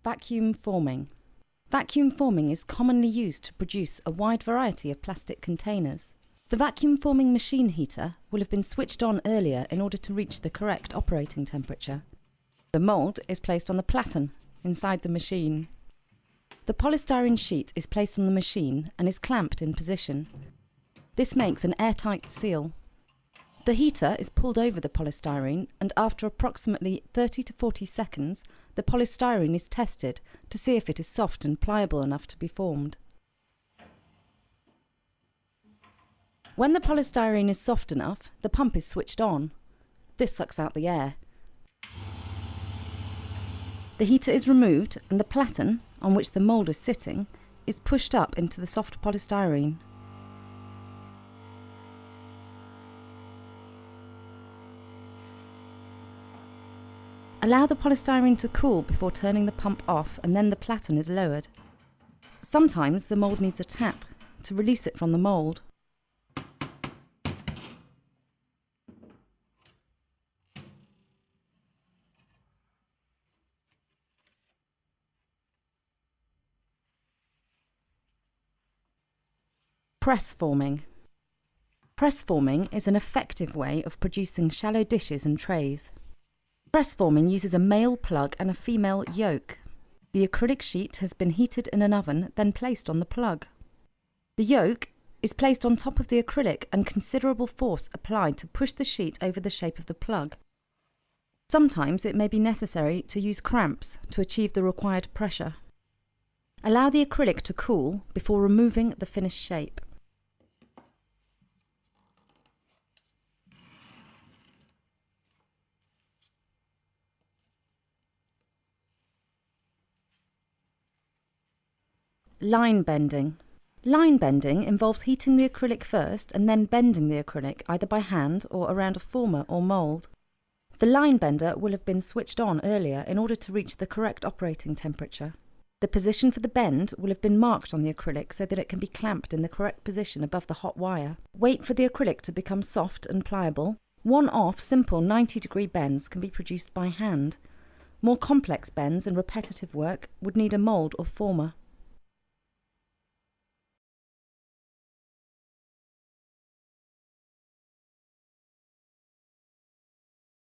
Vacuum forming. Vacuum forming is commonly used to produce a wide variety of plastic containers. The vacuum forming machine heater will have been switched on earlier in order to reach the correct operating temperature. The mould is placed on the platen inside the machine. The polystyrene sheet is placed on the machine and is clamped in position. This makes an airtight seal. The heater is pulled over the polystyrene, and after approximately 30 to 40 seconds, the polystyrene is tested to see if it is soft and pliable enough to be formed. When the polystyrene is soft enough, the pump is switched on. This sucks out the air. The heater is removed and the platen, on which the mould is sitting, is pushed up into the soft polystyrene. Allow the polystyrene to cool before turning the pump off, and then the platen is lowered. Sometimes the mould needs a tap to release it from the mould. Press forming. Press forming is an effective way of producing shallow dishes and trays. Press forming uses a male plug and a female yoke. The acrylic sheet has been heated in an oven, then placed on the plug. The yoke is placed on top of the acrylic and considerable force applied to push the sheet over the shape of the plug. Sometimes it may be necessary to use cramps to achieve the required pressure. Allow the acrylic to cool before removing the finished shape. Line bending. Line bending involves heating the acrylic first and then bending the acrylic either by hand or around a former or mould. The line bender will have been switched on earlier in order to reach the correct operating temperature. The position for the bend will have been marked on the acrylic so that it can be clamped in the correct position above the hot wire. Wait for the acrylic to become soft and pliable. One-off simple 90-degree bends can be produced by hand. More complex bends and repetitive work would need a mould or former.